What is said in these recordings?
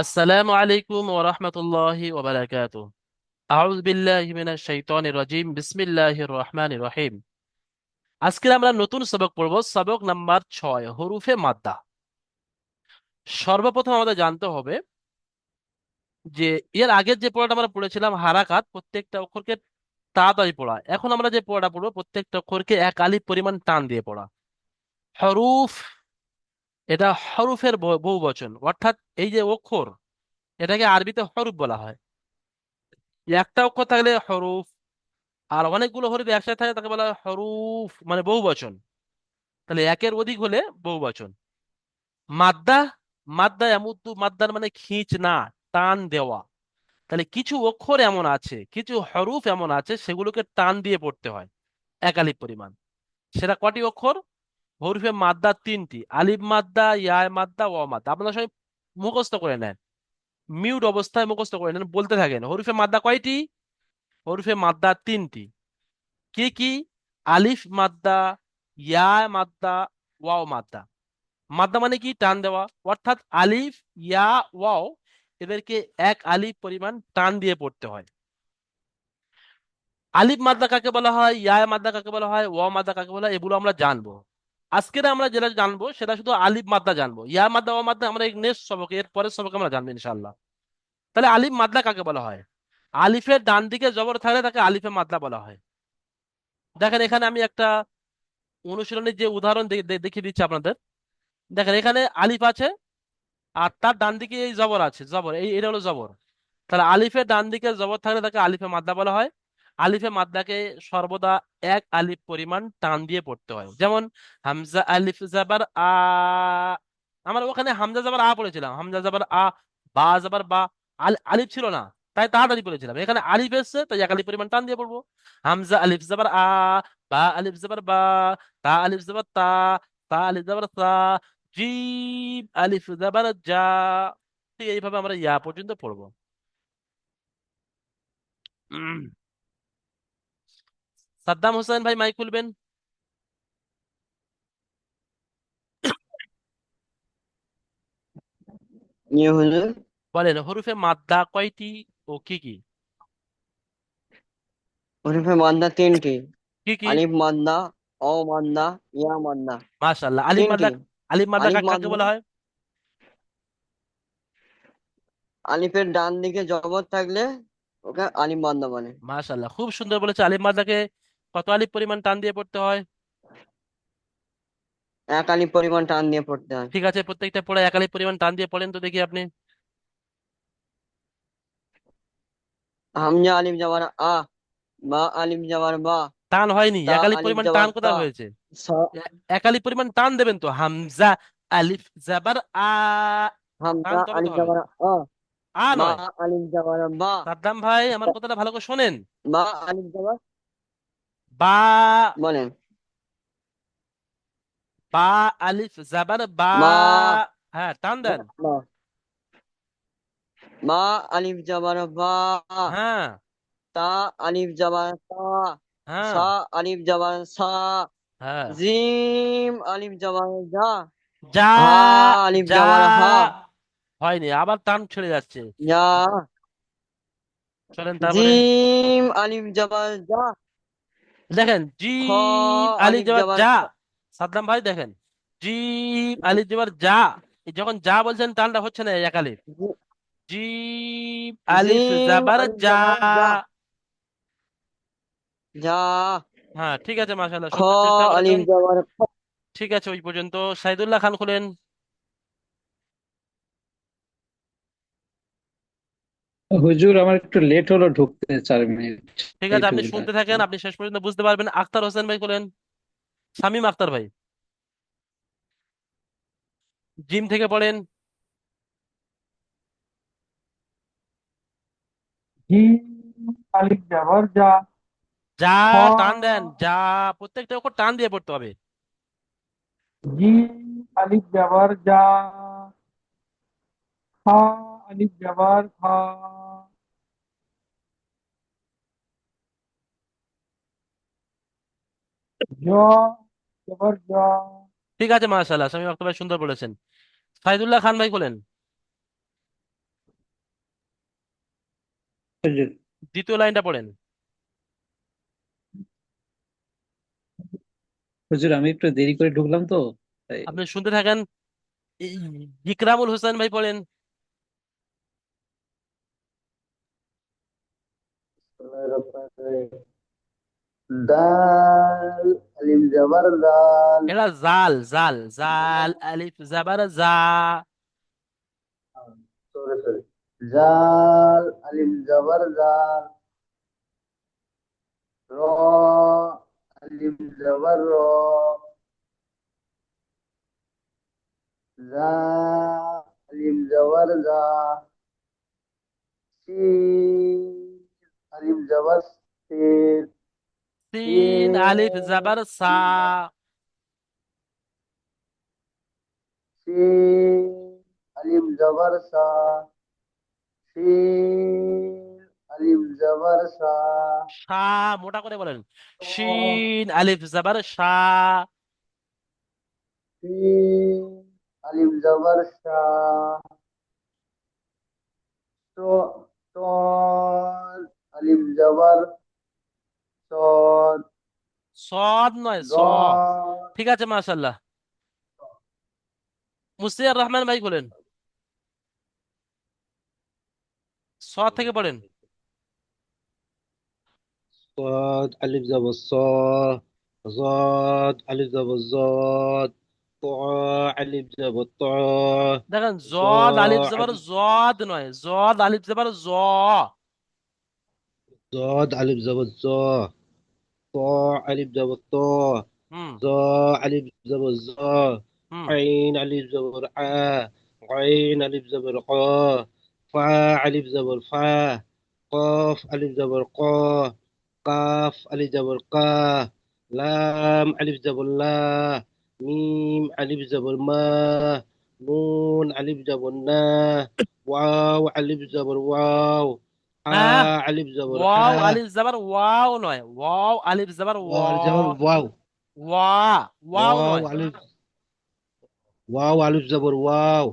আসসালামু আলাইকুম ওয়া রাহমাতুল্লাহি ওয়া বারাকাতুহু। আউযু বিল্লাহি মিনাশ শাইতানির রাজিম। বিসমিল্লাহির রহমানির রহিম। আজকে আমরা নতুন সবক পড়ব, সবক নাম্বার 6, হরুফে মাদ্দা। সর্বপ্রথম আমাদের জানতে হবে যে এর আগের যে পড়াটা আমরা পড়েছিলাম হারাকাত, প্রত্যেকটা অক্ষরকে তাড়াতাড়ি পড়া। এখন আমরা যে পড়াটা পড়বো প্রত্যেকটা অক্ষরকে এক আলিফ পরিমাণ টান দিয়ে পড়া। হরুফ, এটা হরুফের বহু বচন, অর্থাৎ এই যে অক্ষর, এটাকে আরবিতে হরুফ বলা হয়। একটা অক্ষর থাকলে হরুফ, আর অনেকগুলো হরফ একসাথে থাকে তাকে বলা হয় হরুফ, মানে বহু বচন। তাহলে একের অধিক হলে বহু বচন। মাদ্দা, মাদ্দা এমুদ্দু, মাদ্দার মানে খিঁচ না, টান দেওয়া। তাহলে কিছু অক্ষর এমন আছে, কিছু হরুফ এমন আছে, সেগুলোকে টান দিয়ে পড়তে হয় একালিপ পরিমাণ। সেটা কটি অক্ষর? হরফে মাদ্দা তিনটি: আলিফ মাদ্দা, ইয়া মাদ্দা, ও মাদ্দা। আপনারা সবাই মুখস্থ করে নেন, মিউট অবস্থায় মুখস্থ করে নেন, বলতে থাকেন হরফে মাদ্দা কয়টি। হরফে মাদ্দা তিনটি। কি কি? আলিফ মাদ্দা, ইয়া মাদ্দা, ওয়াও মাদ্দা। মাদ্দা মানে কি? টান দেওয়া। অর্থাৎ আলিফ, ইয়া, ওয়াও, এদেরকে এক আলিফ পরিমাণ টান দিয়ে পড়তে হয়। আলিফ মাদ্দা কাকে বলা হয়, ইয়া মাদ্দা কাকে বলা হয়, ওয়াও মাদ্দা কাকে বলা হয়, এগুলো আমরা জানবো। আজকের আমরা যেটা জানবো সেটা শুধু আলিফ মাদ্দা জানবো। ইয়া মাদ্দা, ওয়াও মাদ্দা আমরা এই নেক্সট সবকে, এর পরের সবকে আমরা জানবো ইনশাআল্লাহ। তাহলে আলিফ মাদ্দা কাকে বলা হয়? আলিফের ডান দিকে জবর থাকলে তাকে আলিফে মাদ্দা বলা হয়। দেখেন এখানে আমি একটা অনুশীলনের যে উদাহরণ দেখিয়ে দিচ্ছি আপনাদের। দেখেন এখানে আলিফ আছে, আর তার ডান দিকে এই জবর আছে, জবর, এটা হলো জবর। তাহলে আলিফের ডান দিকে জবর থাকলে তাকে আলিফে মাদ্দা বলা হয়। আলিফে মাদ্দাকে সর্বদা এক আলিফ পরিমাণ টান দিয়ে পড়তে হয়। যেমন হামজা আলিফ জাবার আ, আমরা ওখানে হামজা জাবার আ পড়েছিলাম, হামজা জাবার আ, বা জাবার বা। আলিফ ছিল না, তাই তাড়াতাড়ি পড়েছিলাম। এখানে আলিফ এসছে, তাই এক আলিফ পরিমাণ টান দিয়ে পড়বো। হামজা আলিফ জাবার আ, বা আলিফ জাবার বা, তা আলিফ জাবার তা, তা আলিফ জাবার তা, জিম আলিফ জাবার যা। ঠিক এইভাবে আমরা ইয়া পর্যন্ত পড়বো। উম, সাদ্দাম হোসেন ভাই মাইক খুলবেন। নিয়ে হুজুর। বলেন হরফে মাদ্দা কয়টি ও কি কি? হরিফে মান্না তিনটি: কি কি? আলিফ মান্না, অ মান্না, ইয়া মান্না। মাশাআল্লাহ। আলিফ তিনটি। মাদ্দা, আলিফ মাদ্দা আলিফ কাকে মান্না, বলা হয়? আলিফের ডান দিকে জবর থাকলে ওকে আলিফ মান্না মানে। মাশাআল্লাহ, খুব সুন্দর বলেছে। আলিফ মাদ্দাকে কত আলিফ পরিমাণ টান দিয়ে পড়তে হয়? এক আলিফ পরিমাণ টান দিয়ে পড়তে হয়। ঠিক আছে, প্রত্যেকটা পড়ে এক আলিফ পরিমাণ টান দিয়ে পড়েন তো দেখি আপনি। হামজা আলিফ জবর আ, বা আলিফ জবর বা, টান হয়নি, তা এক আলিফ আলিফ পরিমাণ টান জবর তা, কোথায় হয়েছে? সা, এক আলিফ পরিমাণ টান দেবেন তো। হামজা আলিফ জাবার আ, টান হামজা তবে তো আলিফ হবে। জবর আ, আ বা নয়। আলিফ জবর বা, সাদ্দাম ভাই আমার কথাটা ভালো করে শোনেন। বা আলিফ জবর, বা, বলেন। বা আলিফ জাবার বা। মা, হ্যাঁ, টান দেন। মা, মা আলিফ জবর বা, হ্যাঁ। তা আলিফ জবর তা, হ্যাঁ। সা আলিফ জবর সা, হ্যাঁ। জিম আলিফ জবর জা, যা, হা আলিফ যা, জবর হা, হয়নি, আবার টান ছেড়ে যাচ্ছে। যা, চলেন তারপরে। জিম আলিফ জবর যা, দেখেন খ জিম আলিফ আলিফ জবর জবর যা। খ, সাদ্দাম ভাই দেখেন, জিম আলিফ জবর যা। এই যখন যা বলছেন টানটা হচ্ছে না এক আলিফ। জিম আলিফ জিম জাবার আলিফ যা। জবর যা, যা, হ্যাঁ ঠিক আছে, মাশাআল্লাহ, খ সুন্দর চেষ্টা আলিফ করেছেন। জবর খ। ঠিক আছে, ওই পর্যন্ত। সাইদুল্লাহ খান খুলেন। হুজুর আমার একটু লেট হলো ঢুকতে 4 মিনিট। ঠিক আছে, আপনি এইটুকু আর শুনতে কি। থাকেন, আপনি শেষ পর্যন্ত বুঝতে পারবেন। আখতার হোসেন ভাই খুলেন। শামীম আখতার ভাই, জিম থেকে পড়েন। জিম আলিফ জবর যা, যা, খ টান দেন যা। প্রত্যেকটা অক্ষর টান দিয়ে পড়তে হবে। জিম আলিফ জবর যা, খ আলিফ জবর খ, জ জবর জ, ঠিক আছে, মাশাআল্লাহ, শামীম আখতার ভাই সুন্দর বলেছেন। সাইদুল্লাহ খান ভাই বলেন। হুজুর দ্বিতীয় লাইনটা পড়েন। হুজুর আমি একটু দেরি করে ঢুকলাম তো তাই। আপনি শুনতে থাকেন। ইকরামুল হোসেন ভাই পড়েন। দাল আলিফ জবর দাল। এটা জাল, জাল, জাল আলিফ জাবার জা। সরি সরি, জাল আলিফ জবর জাল। র আলিফ জবর র। জা আলিফ জবর জা। সিন আলিফ জবর সিন। সিন আলিফ সিন জাবার সা। সিন আলিফ জবর সা। সিন আলিফ জবর সা। সা, মোটা করে বলেন। শিন আলিফ জাবার সা। সিন আলিফ জবর সা। তো আলিফ জবর সদ। সদ নয়, স। দ ঠিক আছে, মাশাল্লাহ। মুস্তাফিজুর রহমান ভাই বলেন, স থেকে পড়েন। صاد ألف زبر صاد. صاد ألف زبر صاد. طاء ألف زبر طاء. দেখেন, জদ আলিফ ظاء জবর ألف জদ নয়, জদ আলিফ জবর জ। صاد ألف زبر صاد. طاء ألف زبر طاء. হুম, ظاء ألف زبر ظاء. হুম। عين ألف زبر عا. عين ألف زبر قا. فاء ألف زبر فا. قاف ألف زبر قا. قاف ألف زبر قا. لام ألف زبر لا. ميم ألف زبر ما. نون ألف زبر نا. واو ألف زبر واو. হ্যাঁ, ألف زبر ওয়াও حا. আলিফ জবর واو নয়, ওয়াও আলিফ জবর واو ألف زبر واو. ওয়া, ওয়াও واو নয়। ألف. واو ألف زبر واو.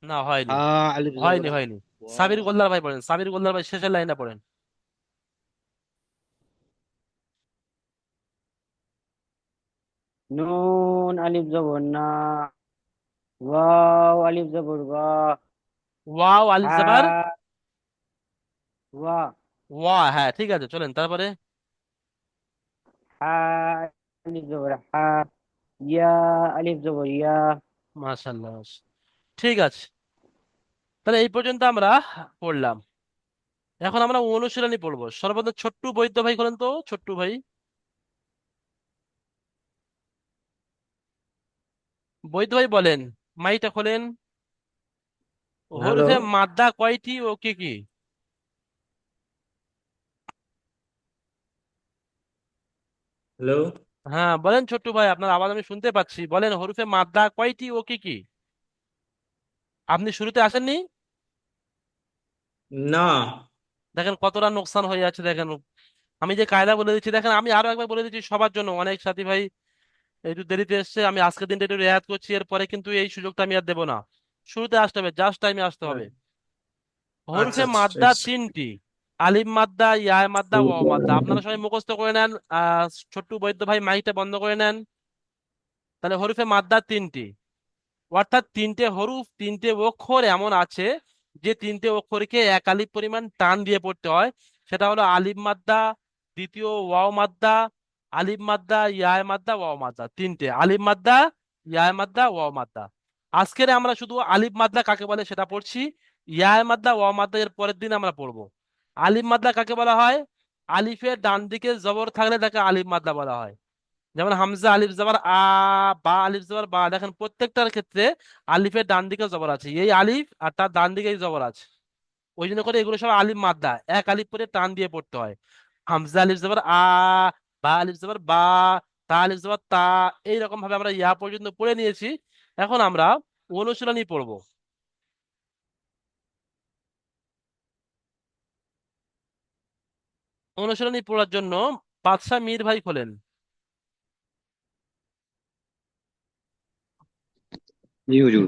না, হয়নি, ألف زبر হয়নি, হয়নি। সাবির واو. গোল্লার ভাই পড়েন, সাবির গোল্লার ভাই শেষের লাইনটা পড়েন। নুন আলিফ জবর না। ওয়াও আলিফ জবর ওয়া। ওয়াও আলিফ জবর হা ওয়া। ওয়া, হ্যাঁ ঠিক আছে, চলেন তারপরে। হা আলিফ জবর হা। ইয়া আলিফ জবর ইয়া। মাশাআল্লাহ, ঠিক আছে। তাহলে এই পর্যন্ত আমরা পড়লাম। এখন আমরা অনুশীলনী পড়বো। সর্বপ্রথম ছোট্টু বৈদ্য ভাই খোলেন তো, ছোট্টু ভাই, বৈদ্য ভাই বলেন, মাইটা খোলেন। হ্যালো হরফে মাদ্দা কয়টি ও কি কি? হ্যালো। হ্যাঁ বলেন ছোট্টু ভাই, আপনার আওয়াজ আমি শুনতে পাচ্ছি, বলেন হরফে মাদ্দা কয়টি ও কি কি? আপনি শুরুতে আসেননি? না। দেখেন কতটা নোকসান হয়ে যাচ্ছে, দেখেন। আমি যে কায়দা বলে দিচ্ছি, দেখেন আমি আরো একবার বলে দিচ্ছি সবার জন্য, অনেক সাথী ভাই একটু দেরিতে এসছে, আমি আজকের দিনটা একটু রেয়াত করছি, এরপরে কিন্তু এই সুযোগটা আমি আর দেবো না। শুরুতে আসতে হবে, জাস্ট টাইমে আসতে হবে। আচ্ছা হরফে আচ্ছা মাদ্দা তিনটি: আলিফ মাদ্দা, ইয়া মাদ্দা, ওয়াও মাদ্দা। আপনারা সবাই মুখস্থ করে নেন। ছোট্টু বৈদ্য ভাই মাইকটা বন্ধ করে নেন। তাহলে হরফে মাদ্দা তিনটি, অর্থাৎ তিনটে হরফ, তিনটে অক্ষর এমন আছে যে তিনটে অক্ষরকে এক আলিফ পরিমাণ টান দিয়ে পড়তে হয়। সেটা হলো আলিফ মাদ্দা, দ্বিতীয় ওয়াও মাদ্দা, আলিফ মাদ্দা, ইয়া মাদ্দা, ওয়াও মাদ্দা। তিনটে আলিফ মাদ্দা, ইয়া মাদ্দা, ওয়াও মাদ্দা। আজকের আমরা শুধু আলিফ মাদ্দা কাকে বলে সেটা পড়ছি। ইয়া মাদ্দা, ওয়াও মাদ্দা এর পরের দিন আমরা পড়বো। আলিফ মাদ্দা কাকে বলা হয়? আলিফের ডান দিকে জবর থাকলে তাকে আলিফ মাদ্দা বলা হয়। যেমন হামজা আলিফ জবর আ, বা আলিফ জবর বা। দেখেন প্রত্যেকটার ক্ষেত্রে আলিফের ডান দিকে জবর আছে, এই আলিফ আর তার ডান দিকে এই জবর আছে। ওই জন্য করে এগুলো সব আলিফ মাদ্দা, এক আলিফ করে টান দিয়ে পড়তে হয়। হামজা আলিফ জবর আ, বা আলিফ জবর বা, তা আলিফ জবর তা। এইরকম ভাবে আমরা ইয়া পর্যন্ত পড়ে নিয়েছি। এখন আমরা অনুশীলনী পড়বো। অনুশীলনী পড়ার জন্য বাদশা মীর ভাই খোলেন। জি হুজুর।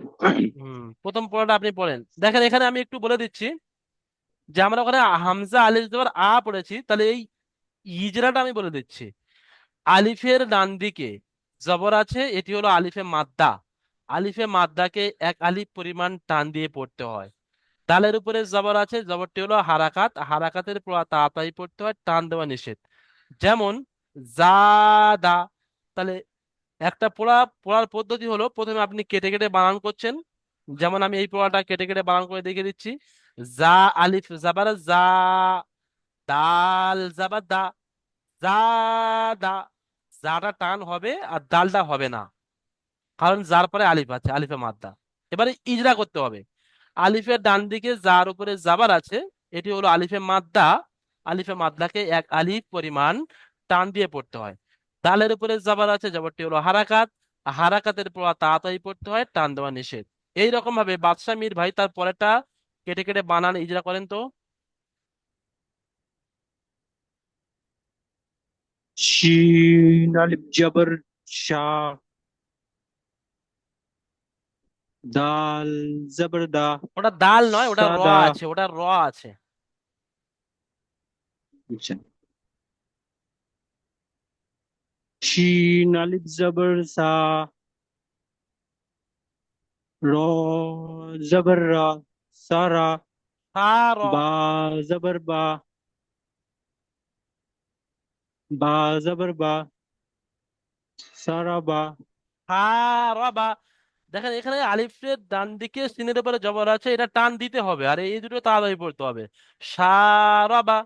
প্রথম পড়াটা আপনি পড়েন। দেখেন এখানে আমি একটু বলে দিচ্ছি, যে আমরা ওখানে হামজা আলিফ জবর আ পড়েছি, তাহলে এই ইজরাটা আমি বলে দিচ্ছি। আলিফের ডান দিকে জবর আছে, এটি হলো আলিফে মাদ্দা। আলিফে মাদ্দাকে এক আলিফ পরিমাণ টান দিয়ে পড়তে হয়। দালের উপরে জবর আছে, জবরটি হলো হারাকাত, হারাকাতের পড়া তাড়াতাড়ি পড়তে হয়, টান দেওয়া নিষেধ। যেমন জাদা। তাহলে একটা পড়ার পদ্ধতি হলো, প্রথমে আপনি কেটে কেটে বানান করছেন। যেমন আমি এই পড়াটা কেটে কেটে বানান করে দেখিয়ে দিচ্ছি। জা, আলিফ জাবার জা, দাল জাবার দা, জা, দা। জাটা টান হবে আর দালটা হবে না, কারণ যার পরে আলিফ আছে, আলিফে মাদ্দা। এবারে ইজরা করতে হবে। আলিফের ডান দিকে যার উপরে জাবার আছে, এটি হলো আলিফে মাদ্দা। আলিফে মাদ্দাকে এক আলিফ পরিমাণ টান দিয়ে পড়তে হয়। দালের উপরে জাবার আছে, জাবারটি হলো হারাকাত। হারাকাতের পড়া তাড়াতাড়ি পড়তে হয়, টান দেওয়া নিষেধ। এইরকম ভাবে বাদশাহ মীর ভাই তার পরেরটা কেটে কেটে বানান ইজরা করেন তো। শিন আলিফ জবর শা, দাল জবর দা, ওটা দাল নয়, ওটা র সাদা। আছে, ওটা র আছে। আচ্ছা। শিন আলিফ জবর সা, র জবর রা, সারা। তা র। বা জবর বা, বা জবর বা, সারা বা। হা র বা। দেখেন এখানে আলিফের ডান দিকে সিনের উপরে জবর আছে, এটা টান দিতে হবে, আর এই দুটো তাড়াতাড়ি পড়তে হবে। সারাবা।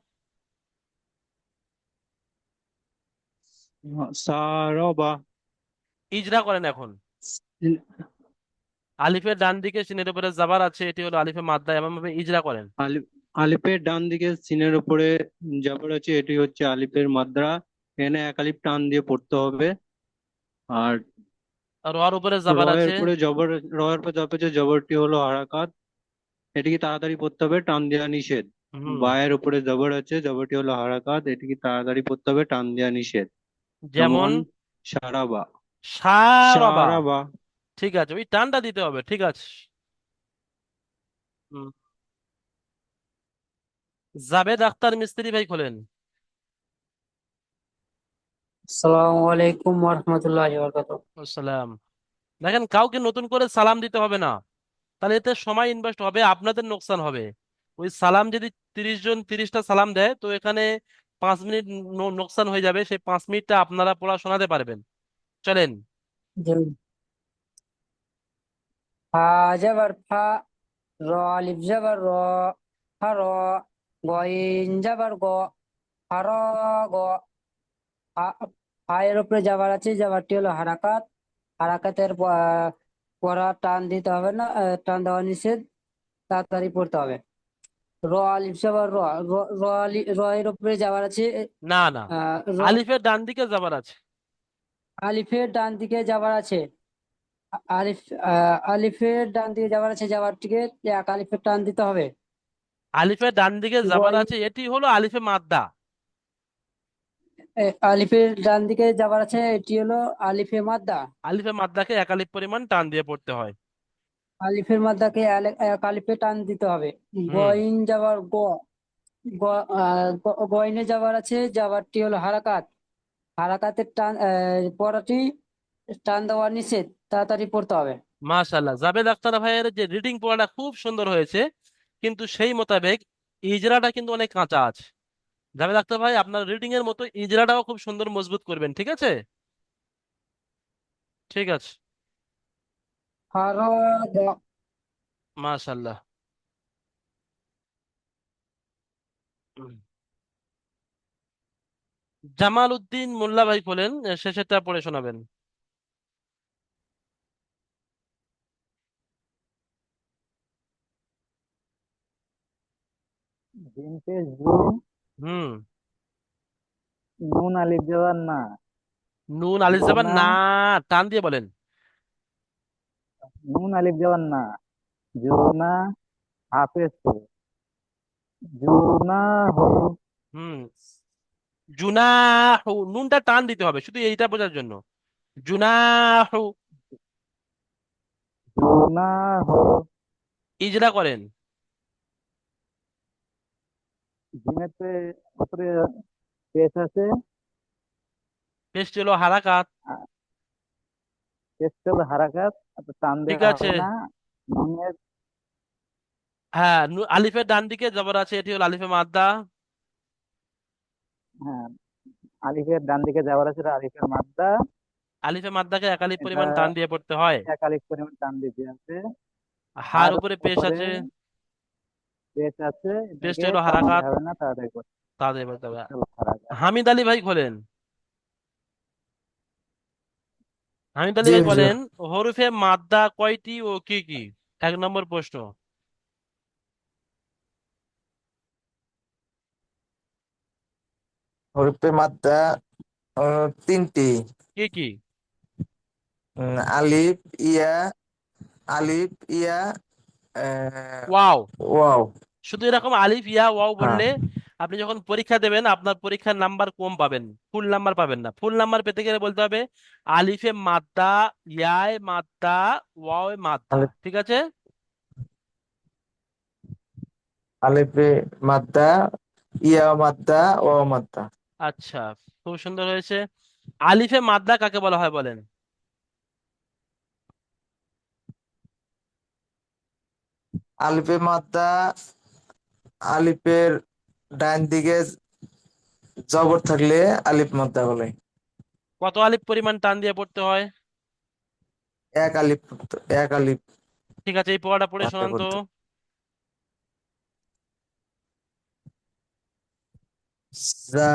সারা বা। ইজরা করেন এখন। আলিফের ডান দিকে সিনের উপরে জাবার আছে, এটি হলো আলিফে মাদ্দা, এমন ভাবে ইজরা করেন। আলিফ, আলিফের ডান দিকে সিনের উপরে জবর আছে, এটি হচ্ছে আলিফের মাদ্রা। এখানে এক আলিফ টান দিয়ে পড়তে হবে। আর আর রর উপরে জাবার রয়ের আছে। উপরে জবর, রয়ের উপর জবর আছে, জবরটি হলো হারাকাত। এটিকে তাড়াতাড়ি পড়তে হবে, টান দেওয়া নিষেধ। হুম। বায়ের উপরে জবর আছে, জবরটি হলো হারাকাত, এটিকে তাড়াতাড়ি পড়তে হবে, টান দেওয়া নিষেধ। যেমন যেমন সারাবা, সারাবা। সারাবা। ঠিক আছে, ওই টানটা দিতে হবে, ঠিক আছে। হুম। জাবেদ আখতার মিস্ত্রি ভাই খোলেন। আসসালামু আলাইকুম ওরহমতুল্লাহি ওয়াবারাকাতুহু। আসসালাম। দেখেন কাউকে নতুন করে সালাম দিতে হবে না, তাহলে এতে সময় ইনভেস্ট হবে, আপনাদের লোকসান হবে। ওই সালাম যদি 30 জন 30টা সালাম দেয়, তো এখানে 5 মিনিট লোকসান হয়ে যাবে, সেই 5 মিনিটটা আপনারা পড়া শোনাতে পারবেন। চলেন। জি। ফা জবর ফা, র আলিফ জবর র, ফা র, গইন জবর গ, ফা র গ। ফায়ের উপরে জাবার আছে, জাবারটি হলো হারাকাত। হারাকাতের পড়া টান দিতে হবে না, টান দেওয়া নিষেধ, তাড়াতাড়ি পড়তে হবে। র আলিফ জবর র, র এর উপরে জাবার আছে। না না, র আলিফের ডান দিকে যাবার আছে। আলিফের ডান দিকে জাবার আছে। আলিফ আলিফের ডান দিকে জাবার আছে, জাবারটিকে এক আলিফের টান দিতে হবে। আলিফের ডান দিকে যাবার গইন আছে, এটি হলো আলিফে মাদ্দা। আলিফের ডান দিকে জাবার আছে, এটি হলো আলিফে মাদ্দা। আলিফে মাদ্দাকে এক আলিফ পরিমাণ টান দিয়ে পড়তে হয়। আলিফের মাদ্দাকে এক আলিফে টান দিতে হবে। হুম। গইন যাবার গ, গইনে যাবার আছে, যাবারটি হলো হারাকাত। হারাকাতের টান পড়াটি টান দেওয়া নিষেধ, তাড়াতাড়ি পড়তে হবে। মাশাল্লাহ, জাবেদ আখতার ভাইয়ের যে রিডিং পড়াটা খুব সুন্দর হয়েছে, কিন্তু সেই মোতাবেক ইজরাটা কিন্তু অনেক কাঁচা আছে। জাভেদ আখতার ভাই, আপনার রিডিং এর মতো ইজরাটাও খুব সুন্দর মজবুত করবেন, ঠিক আছে? ঠিক আছে। ফারাগ। মাশাল্লাহ। জামাল উদ্দিন মোল্লা ভাই বলেন, শেষেরটা পড়ে শোনাবেন। জিম পেশ জু, হুম। নুন আলিফ জবর না, নুন আলিফ জাবার জুনা, না, টান দিয়ে বলেন। নুন আলিফ জবর না, জুনা, হাফেজ হু, জুনা হু, হুম। জুনাহু, নুনটা টান দিতে হবে শুধু এইটা বোঝার জন্য। জুনাহু। জুনা হু, ইজরা করেন। জিমের উপরে পেশ আছে। পেশটি হলো হারাকাত। পেশটা হলো হারাকাত, টান ঠিক দেওয়া আছে। হবে না। নুনের, হ্যাঁ, আলিফের ডান দিকে জবর আছে, এটি হলো আলিফে মাদ্দা। হ্যাঁ, আলিফের ডান দিকে যাওয়ার আছে, এটা আলিফের মাদ্দা। আলিফে মাদ্দাকে একালিফ এটা পরিমাণ টান দিয়ে পড়তে হয়। এক আলিফ পরিমাণ টান দিতে আছে। হার আর উপরে পেশ উপরে আছে, পেশ আছে, পেশটি এটাকে হলো টান হারাকাত, দেওয়া হবে না, তাড়াতাড়ি করতে তা দিয়ে পড়তে হবে। হলো হারাকাত। হামিদ আলী ভাই খোলেন। হামিদ আলী জি ভাই হুজুর। বলেন, হরফে মাদ্দা কয়টি ও কি কি? 1 নম্বর প্রশ্ন। হরফে মাদ্দা তিনটি। কি কি? আলিফ, ইয়া, আলিফ, ইয়া, আহ, ওয়াও। ওয়াও। শুধু এরকম আলিফ ইয়া ওয়াও হ্যাঁ। বললে আপনি যখন পরীক্ষা দেবেন আপনার পরীক্ষার নাম্বার কম পাবেন, ফুল নাম্বার পাবেন না। ফুল নাম্বার পেতে গেলে বলতে হবে আলিফে মাদ্দা, ইয়ায় মাদ্দা, ওয়াও মাদ্দা। আলিফ, ঠিক আছে। আলিফে মাদ্দা, ইয়া মাদ্দা, ওয়াও মাদ্দা। আচ্ছা, খুব সুন্দর হয়েছে। আলিফে মাদ্দা কাকে বলা হয় বলেন? আলিফে মাদ্দা আলিফের ডান দিকে জবর থাকলে আলিফ মাদ্দা বলে। কত আলিফ পরিমাণ টান দিয়ে পড়তে হয়? এক আলিফ, এক আলিফ ঠিক আছে, এই পড়াটা পড়ে টান দিয়ে শোনান তো। পড়তে। জা,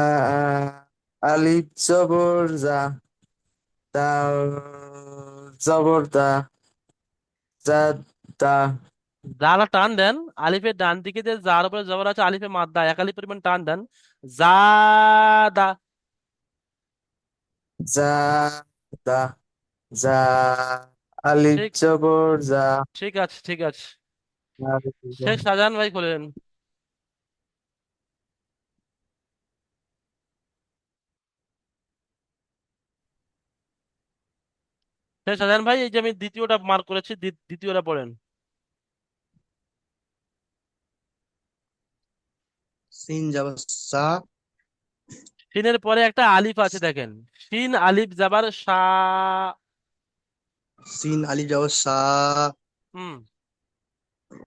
আলিফ জবর জা, দাল জবর দা, জা, দা। যারা টান দেন, আলিফের ডান দিকে যে যার উপরে জবর আছে আলিফে মাদ্দা এক আলিফ পরিমাণ টান দেন। যা, দা। যা, দা, যা, আলিফ ঠিক, জবর যা। ঠিক আছে, ঠিক আছে। শেখ শাহজাহান ভাই খোলেন। শেখ শাহজাহান ভাই, এই যে আমি দ্বিতীয়টা মার্ক করেছি, দ্বিতীয়টা পড়েন। সিন যাবার সা। সিনের পরে একটা আলিফ আছে দেখেন, সিন আলিফ যাবার সা। সিন আলিফ যাবার সা। হুম।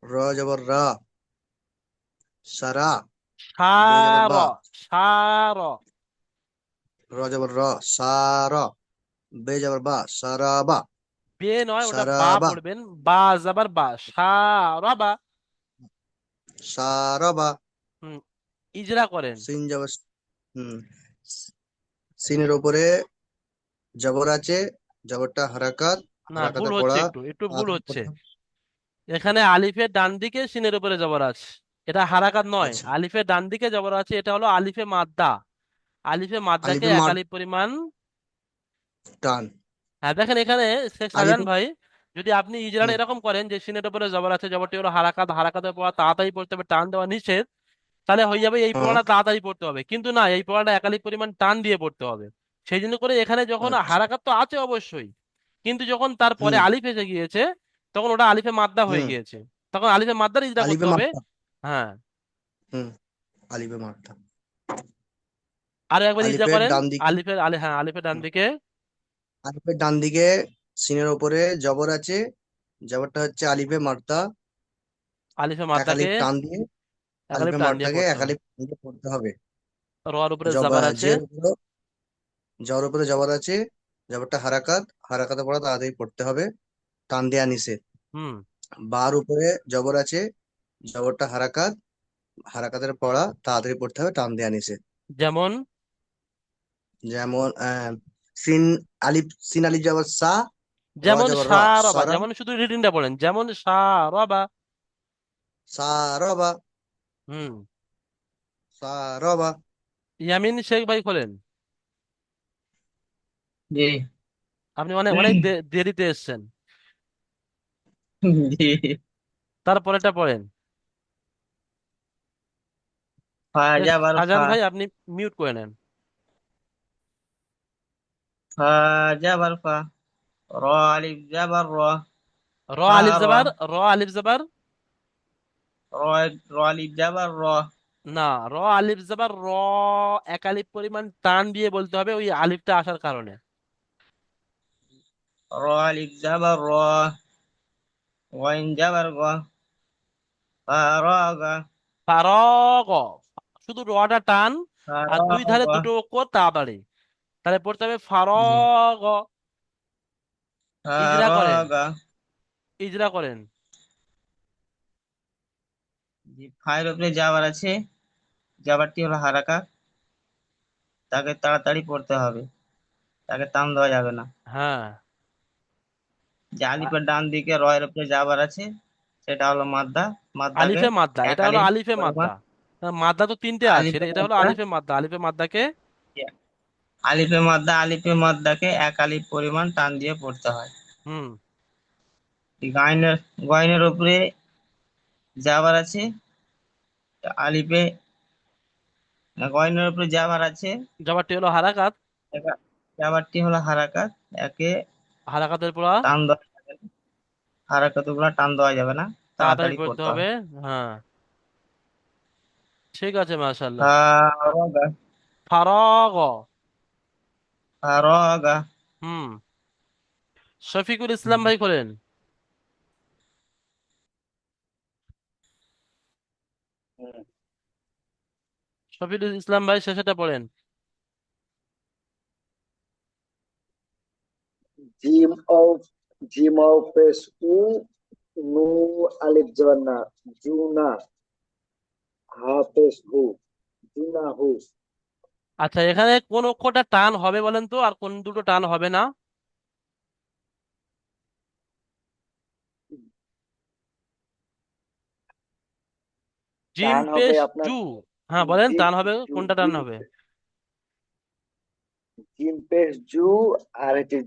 র যাবার রা। সারা। বে যাবার সার, বা। সার। র যাবার র। সারা। বে যাবার বা, সারা বা। বে নয়, ওটা সারা বা বা। পড়বেন, বা যাবার বা, সারাবা। সারা বা। হুম, ইজরা করেন। সিন যাবার, হুম, সিনের উপরে জবর আছে, জবরটা হারাকাত, না, ভুল হারাকাতে হচ্ছে, পড়া। একটু একটু ভুল তাড়াতাড়ি হচ্ছে। পড়তে হবে। এখানে আলিফের ডান দিকে সিনের উপরে জবর আছে, এটা হারাকাত নয়। আচ্ছা, আলিফের ডান দিকে জবর আছে, এটা হলো আলিফে মাদ্দা। আলিফে মাদ্দাকে আলিফে এক মার আলিফ পরিমাণ। টান। হ্যাঁ, দেখেন এখানে শেখ শাহজাহান আলিফে, ভাই, যদি আপনি ইজরার হুম, এরকম করেন যে সিনের উপরে জবর আছে, জবরটি হলো হারাকাত, হারাকাতের পড়া তাড়াতাড়ি পড়তে হবে, টান দেওয়া নিষেধ, তাহলে হয়ে যাবে এই হ্যাঁ, পড়াটা তাড়াতাড়ি পড়তে হবে। কিন্তু না, এই পড়াটা একালিক পরিমাণ টান দিয়ে পড়তে হবে। সেই জন্য করে এখানে যখন আচ্ছা, হারাকাত তো আছে অবশ্যই, কিন্তু যখন তারপরে হুম, আলিফ এসে গিয়েছে তখন ওটা আলিফে মাদ্দা হয়ে হুম, গিয়েছে, তখন আলিফে মাদ্দার ইজরা করতে আলিফে হবে। মারটা, হ্যাঁ, হুম, আলিফে মারটা। আরো একবার ইজরা আলিফের করেন। ডান দিকে, হ্যাঁ, আলিফের ডান দিকে। আলিফের ডান দিকে সিনের উপরে জবর আছে, জবরটা হচ্ছে আলিফে মারতা। আলিফে এক মাদ্দাকে আলিফ টান দিয়ে, এক আলিফ আলিফে টান দিয়ে মারটাকে পড়তে এক হবে। আলিফ টান দিয়ে পড়তে হবে। রর উপরে জবর আছে। জের উপরে, জর উপরে জবর আছে, জবরটা হারাকাত, হারাকাতে পড়া তাড়াতাড়ি পড়তে হবে, টান দেয়া নিষেধ। হুম। বার উপরে জবর আছে, জবরটা হারাকাত, হারাকাতের পড়া তাড়াতাড়ি পড়তে হবে, টান দেয়া নিষেধ। যেমন, যেমন সিন আলিফ, সিন আলিফ জবর সা, র যেমন জবর র, সারবা, সারা। যেমন শুধু রিডিংটা বলেন, যেমন সারবা। সারবা। হুম। সারবা। ইয়ামিন শেখ ভাই খোলেন। জি। আপনি অনেক অনেক দেরিতে এসেছেন। জি। তারপরেটা পড়েন। ফা শেখ যাবার ফা। শাহজাহান ভাই, আপনি মিউট করে নেন। ফা যাবার ফা। র আলিফ যাবার র। র ফা আলিফ র। জবর, র আলিফ জবর। র, র আলিফ যাবার র। না, র আলিফ জাবার র, এক আলিফ পরিমাণ টান দিয়ে বলতে হবে ওই আলিফটা আসার কারণে। র আলিফ জাবার র, গইন জাবার গ, ফারাগা, ফারগ, শুধু রটা টান, আর দুই ধারে ফারাগা, দুটো অক্ষর তাড়াতাড়ি, তাহলে পড়তে হবে জি, ফারগ। ইজরা করেন, ফারাগা, ইজরা করেন। জি, ফাইল উপরে জাবার আছে, জাবারটি হলো হারাকা, তাকে তাড়াতাড়ি পড়তে হবে, তাকে টান দেওয়া যাবে না। হ্যাঁ, যে আলিফের ডান দিকে রয়ের উপরে জাবার আছে, সেটা হলো মাদ্দা, মাদ্দাকে আলিফে মাদ্দা, এক এটা হলো আলিফ আলিফে পরিমাণ, মাদ্দা। মাদ্দা তো তিনটে আছে, আলিফে এটা হলো মাদ্দা, আলিফে মাদ্দা। আলিফে মাদ্দাকে আলিফে মাদ্দা, আলিফে মাদ্দাকে এক আলিফ পরিমাণ টান দিয়ে পড়তে হয়। হুম, গাইনের, গয়নের উপরে জাবার আছে, আলিফে, গয়নের উপরে জাবার আছে, জবারটি হলো হারাকাত, জাবারটি হলো হারাকাত, একে হারাকাতের পড়া টান দেওয়া যাবে না, হারাকাত গুলা টান দেওয়া যাবে না, তাড়াতাড়ি তাড়াতাড়ি পড়তে পড়তে হবে। হবে। হ্যাঁ, ঠিক আছে, মাশাআল্লাহ। ফারাগা, ফারাগ। ফারাগা, হুম, শফিকুল ইসলাম ভাই করেন। শফিকুল ইসলাম ভাই শেষেটা পড়েন। জিম অফ, জিম অফ পেশ উ, নু আলিফ জবর না, জুনা, হা পেশ হু, জুনা হু। আচ্ছা, এখানে কোন অক্ষরটা টান হবে বলেন তো, আর কোন দুটো টান হবে না? জিম টান হবে পেশ আপনার জু। হ্যাঁ বলেন, জিম, টান হবে কোনটা, টান হবে? জিম পেশ জু, আর হচ্ছে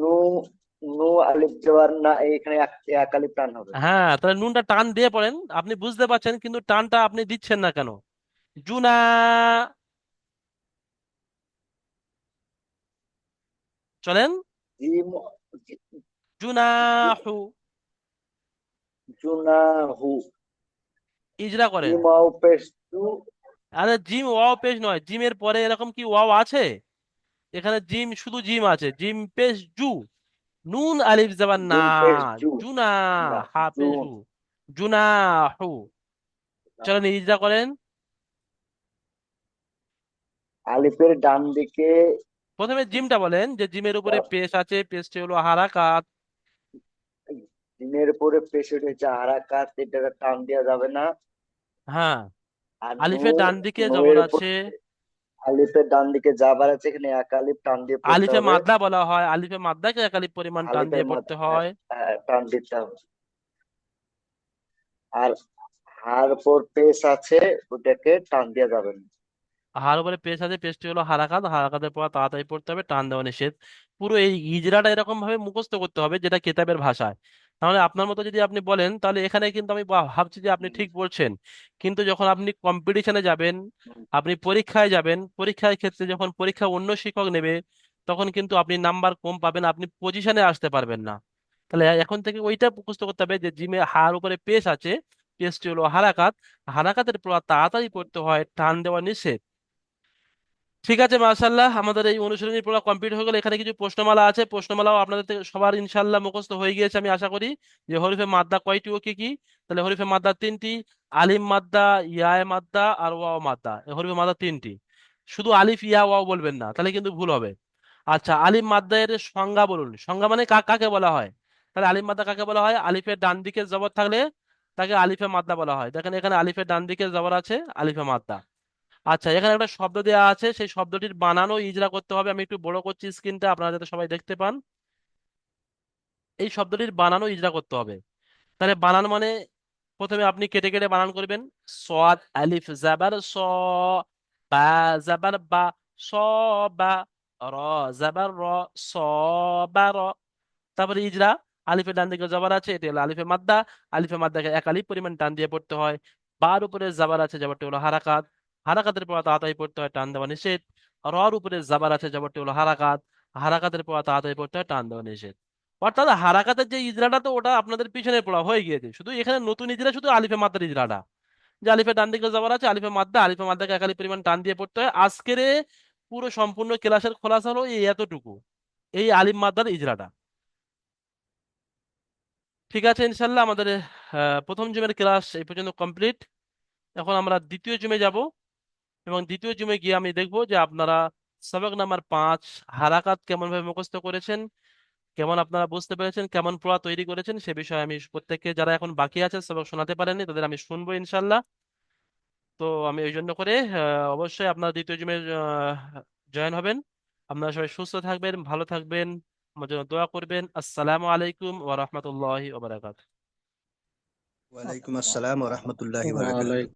নু, নু আলিফ জবর না, এখানে এক আলিফ টান হবে। হ্যাঁ, তাহলে নুনটা টান দিয়ে পড়েন। আপনি বুঝতে পারছেন, কিন্তু টানটা আপনি দিচ্ছেন না কেন? জুনা, চলেন। জিম, জুনাহু, জুনা হু, ইজরা করেন। জিম অফ পেশ জু। আরে জিম ওয়াও পেশ নয়, জিমের পরে এরকম কি ওয়াও আছে? এখানে জিম, শুধু জিম আছে। জিম পেশ জু, নুন আলিফ জাবান না, জিম পেশ জু জুনা, না, হা পেশ জুন। হু, জুনাহু। চলেন, ইজরা করেন। আলিফের ডান দিকে, প্রথমে জিমটা বলেন, যে জিমের উপরে পেশ আছে, পেশটি হলো হারাকাত। জিমের উপরে পেশ হচ্ছে হারাকাত, এটাকে টান দেওয়া যাবে না। হ্যাঁ, আর নু, আলিফের ডান দিকে জবর নয়ের উপর আছে। আলিফের ডান দিকে জাবার আছে, এখানে এক আলিফ টান দিয়ে পড়তে আলিফে হবে। মাদ্দা বলা হয়, আলিফে মাদ্দাকে এক আলিফ পরিমাণ টান আলিফের দিয়ে মাঝ, পড়তে হয়। টান দিতে হবে। আর হার উপর পেশ আছে, ওটাকে টান দেওয়া যাবে না। হার উপরে পেশ আছে, পেশটি হলো হারাকাত, হারাকাতের পর তাড়াতাড়ি পড়তে হবে, টান দেওয়া নিষেধ। পুরো এই ইজরাটা এরকম ভাবে মুখস্থ করতে হবে, যেটা কেতাবের ভাষায়। তাহলে আপনার মতো যদি আপনি বলেন, তাহলে এখানে কিন্তু আমি ভাবছি যে আপনি ঠিক বলছেন। কিন্তু যখন আপনি কম্পিটিশনে যাবেন, আপনি পরীক্ষায় যাবেন, পরীক্ষার ক্ষেত্রে যখন পরীক্ষা অন্য শিক্ষক নেবে, তখন কিন্তু আপনি নাম্বার কম পাবেন, আপনি পজিশনে আসতে পারবেন না। তাহলে এখন থেকে ওইটা মুখস্থ করতে হবে, যে জিমে হার উপরে পেশ আছে, পেশটি হলো হারাকাত, হারাকাতের পর তাড়াতাড়ি পড়তে হয়, টান দেওয়া নিষেধ। ঠিক আছে, মাশাআল্লাহ, আমাদের এই অনুশীলনী পুরো কমপ্লিট হয়ে গেল। এখানে কিছু প্রশ্নমালা আছে, প্রশ্নমালাও আপনাদের থেকে সবার ইনশাআল্লাহ মুখস্থ হয়ে গিয়েছে আমি আশা করি। যে হরফে মাদ্দা কয়টি ও কি কি? তাহলে হরফে মাদ্দা তিনটি, আলিম মাদ্দা, ইয়ায়ে মাদ্দা আর ওয়াও মাদ্দা। এই হরফে মাদ্দা তিনটি। শুধু আলিফ ইয়া ওয়াও বলবেন না, তাহলে কিন্তু ভুল হবে। আচ্ছা, আলিম মাদ্দা এর সংজ্ঞা বলুন। সংজ্ঞা মানে কাকে বলা হয়? তাহলে আলিম মাদ্দা কাকে বলা হয়? আলিফের ডান দিকে জবর থাকলে তাকে আলিফে মাদ্দা বলা হয়। দেখেন, এখানে আলিফের ডান দিকে জবর আছে, আলিফে মাদ্দা। আচ্ছা, এখানে একটা শব্দ দেওয়া আছে, সেই শব্দটির বানানও ইজরা করতে হবে। আমি একটু বড় করছি স্ক্রিনটা, আপনারা যাতে সবাই দেখতে পান। এই শব্দটির বানানও ইজরা করতে হবে। তাহলে বানান মানে, প্রথমে আপনি কেটে কেটে বানান করবেন। সদ আলিফ জাবার স, বা জাবার বা, স বা, র জাবার র, স বা র। তারপরে ইজরা, আলিফের ডান দিকে জবর আছে, এটি হলো আলিফে মাদ্দা। আলিফে মাদ্দাকে এক আলিফ পরিমাণ টান দিয়ে পড়তে হয়। বার উপরে জাবার আছে, জবরটি হলো হারাকাত, হারাকাতের পর তাড়াতাড়ি পড়তে হয়, টান দেওয়া নিষেধ। রর উপরে জাবার আছে, জবরটি হলো হারাকাত, হারাকাতের পর তাড়াতাড়ি পড়তে হয়, টান দেওয়া নিষেধ। অর্থাৎ হারাকাতের যে ইজরাটা, তো ওটা আপনাদের পিছনে পড়া হয়ে গিয়েছে, শুধু এখানে নতুন ইজরা শুধু আলিফে মাদ্দার ইজরাটা। যে আলিফের ডান দিকে জবর আছে, আলিফের মাদ্দাকে এক আলিফ পরিমাণ টান দিয়ে পড়তে হয়। আজকের পুরো সম্পূর্ণ ক্লাসের খোলাসা হলো এই এতটুকু, এই আলিফ মাদ্দার ইজরাটা। ঠিক আছে, ইনশাল্লাহ আমাদের প্রথম জুমের ক্লাস এই পর্যন্ত কমপ্লিট। এখন আমরা দ্বিতীয় জুমে যাব, এবং দ্বিতীয় জুমে গিয়ে আমি দেখবো যে আপনারা সবক নাম্বার 5 হারাকাত কেমন ভাবে মুখস্থ করেছেন, কেমন আপনারা বুঝতে পেরেছেন, কেমন পড়া তৈরি করেছেন, সে বিষয়ে আমি প্রত্যেককে, যারা এখন বাকি আছে সবক শোনাতে পারেননি, তাদের আমি শুনবো ইনশাল্লাহ। তো আমি ওই জন্য করে অবশ্যই আপনারা দ্বিতীয় জুমে জয়েন হবেন। আপনারা সবাই সুস্থ থাকবেন, ভালো থাকবেন, আমার জন্য দোয়া করবেন। আসসালামু আলাইকুম ওয়া রাহমাতুল্লাহি ওয়া বারাকাতুহু। ওয়ালাইকুম আসসালাম ওয়া রাহমাতুল্লাহি ওয়া বারাকাতুহু। ওয়ালাইকুম